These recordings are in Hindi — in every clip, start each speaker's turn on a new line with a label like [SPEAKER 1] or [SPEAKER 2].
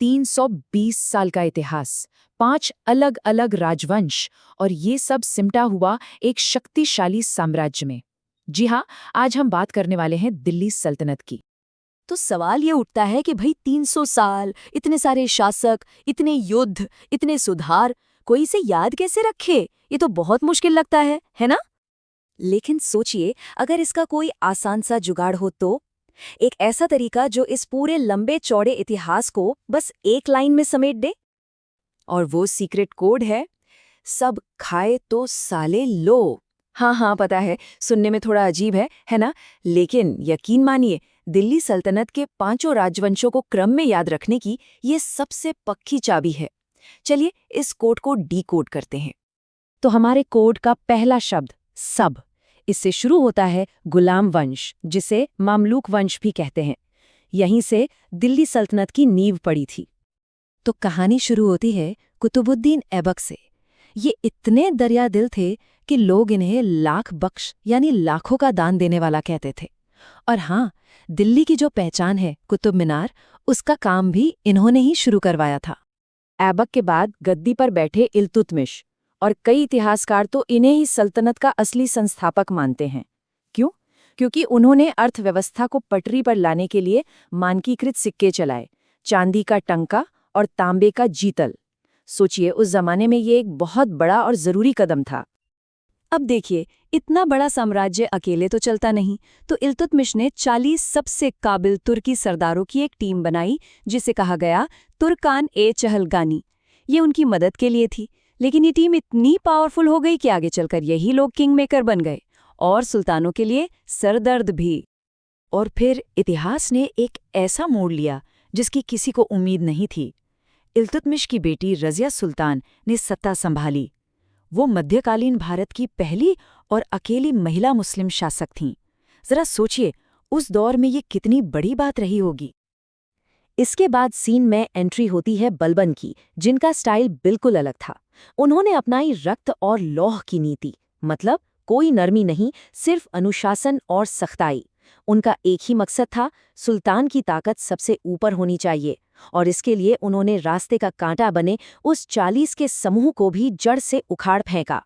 [SPEAKER 1] 320 साल का इतिहास, 5 अलग अलग राजवंश और ये सब सिमटा हुआ एक शक्तिशाली साम्राज्य में। जी हाँ, आज हम बात करने वाले हैं दिल्ली सल्तनत की।
[SPEAKER 2] तो सवाल ये उठता है कि भाई 300 साल, इतने सारे शासक, इतने युद्ध, इतने सुधार, कोई इसे याद कैसे रखे? ये तो बहुत मुश्किल लगता है ना? लेकिन सोचिए, अगर इसका कोई आसान सा जुगाड़ हो तो एक ऐसा तरीका जो इस पूरे लंबे चौड़े इतिहास को बस एक लाइन में समेट दे।
[SPEAKER 1] और वो सीक्रेट कोड है, सब खाए तो साले लो। हाँ, पता है, सुनने में थोड़ा अजीब है ना? लेकिन यकीन मानिए, दिल्ली सल्तनत के 5 राजवंशों को क्रम में याद रखने की ये सबसे पक्की चाबी है। चलिए इस कोड को डीकोड करते हैं। तो हमारे कोड का पहला शब्द सब, इससे शुरू होता है गुलाम वंश, जिसे मामलूक वंश भी कहते हैं। यहीं से दिल्ली सल्तनत की नींव पड़ी थी। तो कहानी शुरू होती है कुतुबुद्दीन ऐबक से। ये इतने दरिया दिल थे कि लोग इन्हें लाख बख्श यानी लाखों का दान देने वाला कहते थे। और हाँ, दिल्ली की जो पहचान है कुतुब मीनार, उसका काम भी इन्होंने ही शुरू करवाया था। ऐबक के बाद गद्दी पर बैठे इल्तुतमिश, और कई इतिहासकार तो इन्हें ही सल्तनत का असली संस्थापक मानते हैं। क्यों? क्योंकि उन्होंने अर्थव्यवस्था को पटरी पर लाने के लिए मानकीकृत सिक्के चलाए, चांदी का टंका और तांबे का जीतल। सोचिए, उस जमाने में ये एक बहुत बड़ा और जरूरी कदम था।
[SPEAKER 2] अब देखिए, इतना बड़ा साम्राज्य अकेले तो चलता नहीं, तो इल्तुतमिश ने 40 सबसे काबिल तुर्की सरदारों की एक टीम बनाई, जिसे कहा गया तुर्कान-ए-चहलगानी। ये उनकी मदद के लिए थी, लेकिन ये टीम इतनी पावरफुल हो गई कि आगे चलकर यही लोग किंग मेकर बन गए, और सुल्तानों के लिए सरदर्द भी।
[SPEAKER 1] और फिर इतिहास ने एक ऐसा मोड़ लिया जिसकी किसी को उम्मीद नहीं थी। इल्तुतमिश की बेटी रज़िया सुल्तान ने सत्ता संभाली। वो मध्यकालीन भारत की पहली और अकेली महिला मुस्लिम शासक थीं। जरा सोचिए, उस दौर में ये कितनी बड़ी बात रही होगी। इसके बाद सीन में एंट्री होती है बलबन की, जिनका स्टाइल बिल्कुल अलग था। उन्होंने अपनाई रक्त और लौह की नीति, मतलब कोई नरमी नहीं, सिर्फ अनुशासन और सख्ताई। उनका एक ही मकसद था, सुल्तान की ताकत सबसे ऊपर होनी चाहिए, और इसके लिए उन्होंने रास्ते का कांटा बने उस 40 के समूह को भी जड़ से उखाड़ फेंका।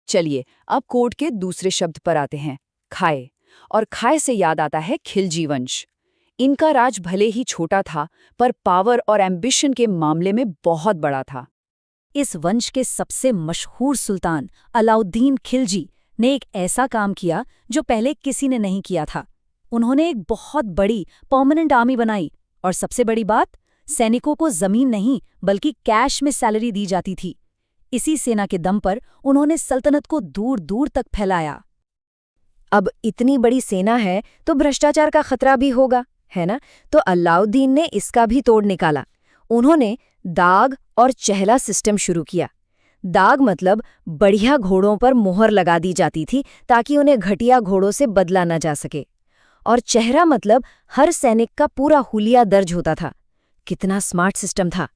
[SPEAKER 1] चलिए अब कोड के दूसरे शब्द पर आते हैं, खाए। और खाए से याद आता है खिलजी वंश। इनका राज भले ही छोटा था, पर पावर और एम्बिशन के मामले में बहुत बड़ा था।
[SPEAKER 2] इस वंश के सबसे मशहूर सुल्तान अलाउद्दीन खिलजी ने एक ऐसा काम किया जो पहले किसी ने नहीं किया था। उन्होंने एक बहुत बड़ी परमानेंट आर्मी बनाई, और सबसे बड़ी बात, सैनिकों को जमीन नहीं बल्कि कैश में सैलरी दी जाती थी। इसी सेना के दम पर उन्होंने सल्तनत को दूर दूर तक फैलाया।
[SPEAKER 1] अब इतनी बड़ी सेना है तो भ्रष्टाचार का खतरा भी होगा, है ना? तो अलाउद्दीन ने इसका भी तोड़ निकाला। उन्होंने दाग और चहला सिस्टम शुरू किया। दाग मतलब बढ़िया घोड़ों पर मोहर लगा दी जाती थी ताकि उन्हें घटिया घोड़ों से बदला न जा सके। और चेहरा मतलब हर सैनिक का पूरा हुलिया दर्ज होता था। कितना स्मार्ट सिस्टम था।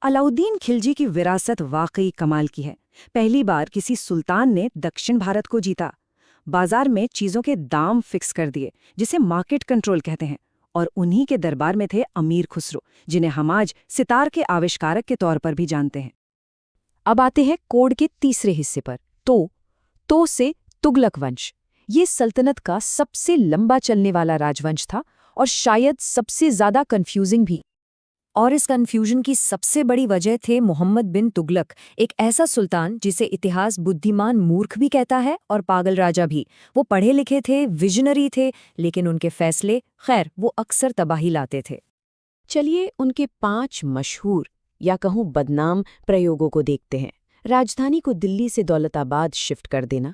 [SPEAKER 3] अलाउद्दीन खिलजी की विरासत वाकई कमाल की है। पहली बार किसी सुल्तान ने दक्षिण भारत को जीता। बाजार में चीजों के दाम फिक्स कर दिए, जिसे मार्केट कंट्रोल कहते हैं। और उन्हीं के दरबार में थे अमीर खुसरो, जिन्हें हम आज सितार के आविष्कारक के तौर पर भी जानते हैं।
[SPEAKER 1] अब आते हैं कोड के तीसरे हिस्से पर। तो से तुगलक वंश। ये सल्तनत का सबसे लंबा चलने वाला राजवंश था, और शायद सबसे ज्यादा कंफ्यूजिंग भी। और इस कंफ्यूजन की सबसे बड़ी वजह थे मोहम्मद बिन तुगलक, एक ऐसा सुल्तान जिसे इतिहास बुद्धिमान मूर्ख भी कहता है और पागल राजा भी। वो पढ़े लिखे थे, विजनरी थे, लेकिन उनके फैसले, खैर, वो अक्सर तबाही लाते थे। चलिए उनके 5 मशहूर या कहूँ बदनाम प्रयोगों को देखते हैं। राजधानी को दिल्ली से दौलताबाद शिफ्ट कर देना,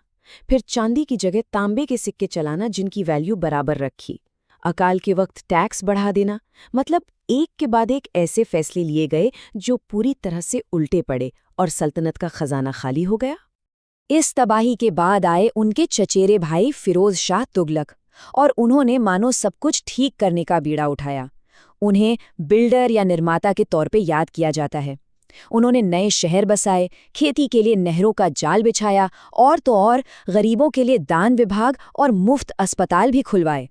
[SPEAKER 1] फिर चांदी की जगह तांबे के सिक्के चलाना जिनकी वैल्यू बराबर रखी, अकाल के वक्त टैक्स बढ़ा देना। मतलब एक के बाद एक ऐसे फैसले लिए गए जो पूरी तरह से उल्टे पड़े, और सल्तनत का खजाना खाली हो गया। इस तबाही के बाद आए उनके चचेरे भाई फिरोज शाह तुगलक, और उन्होंने मानो सब कुछ ठीक करने का बीड़ा उठाया। उन्हें बिल्डर या निर्माता के तौर पे याद किया जाता है। उन्होंने नए शहर बसाए, खेती के लिए नहरों का जाल बिछाया, और तो और गरीबों के लिए दान विभाग और मुफ्त अस्पताल भी खुलवाए।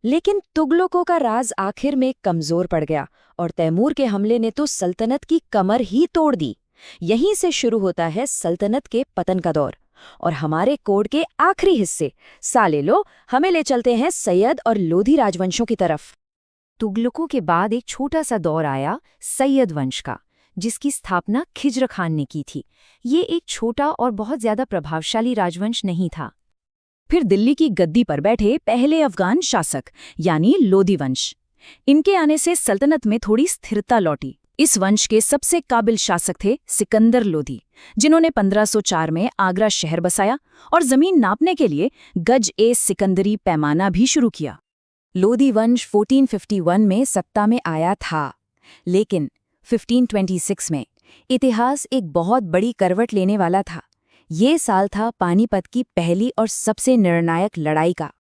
[SPEAKER 1] लेकिन तुगलकों का राज आखिर में कमजोर पड़ गया और तैमूर के हमले ने तो सल्तनत की कमर ही तोड़ दी। यहीं से शुरू होता है सल्तनत के पतन का दौर। और हमारे कोड के आखिरी हिस्से साले लो हमें ले चलते हैं सैयद और लोधी राजवंशों की तरफ। तुगलकों के बाद एक छोटा सा दौर आया सैयद वंश का, जिसकी स्थापना खिज्र खान ने की थी। ये एक छोटा और बहुत ज्यादा प्रभावशाली राजवंश नहीं था।
[SPEAKER 2] फिर दिल्ली की गद्दी पर बैठे पहले अफगान शासक यानी लोधी वंश। इनके आने से सल्तनत में थोड़ी स्थिरता लौटी। इस वंश के सबसे काबिल शासक थे सिकंदर लोधी, जिन्होंने 1504 में आगरा शहर बसाया और जमीन नापने के लिए गज-ए-सिकंदरी पैमाना भी शुरू किया।
[SPEAKER 1] लोधी वंश 1451 में सत्ता में आया था, लेकिन 1526 में इतिहास एक बहुत बड़ी करवट लेने वाला था। ये साल था पानीपत की पहली और सबसे निर्णायक लड़ाई का।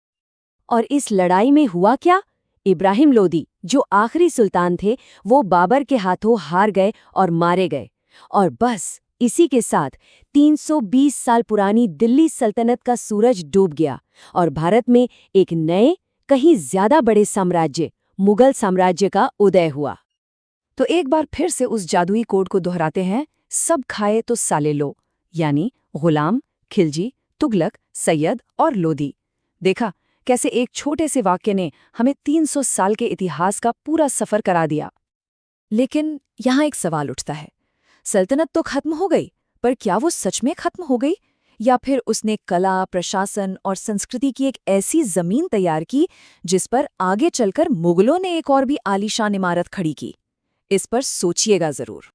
[SPEAKER 1] और इस लड़ाई में हुआ क्या? इब्राहिम लोधी, जो आखिरी सुल्तान थे, वो बाबर के हाथों हार गए और मारे गए। और बस इसी के साथ 320 साल पुरानी दिल्ली सल्तनत का सूरज डूब गया और भारत में एक नए, कहीं ज्यादा बड़े साम्राज्य, मुगल साम्राज्य का उदय हुआ। तो एक बार फिर से उस जादुई कोड को दोहराते हैं, सब खाए तो साले लो, यानी गुलाम, खिलजी, तुगलक, सैयद और लोधी। देखा कैसे एक छोटे से वाक्य ने हमें 300 साल के इतिहास का पूरा सफर करा दिया। लेकिन यहाँ एक सवाल उठता है, सल्तनत तो खत्म हो गई, पर क्या वो सच में खत्म हो गई, या फिर उसने कला, प्रशासन और संस्कृति की एक ऐसी जमीन तैयार की जिस पर आगे चलकर मुगलों ने एक और भी आलीशान इमारत खड़ी की? इस पर सोचिएगा जरूर।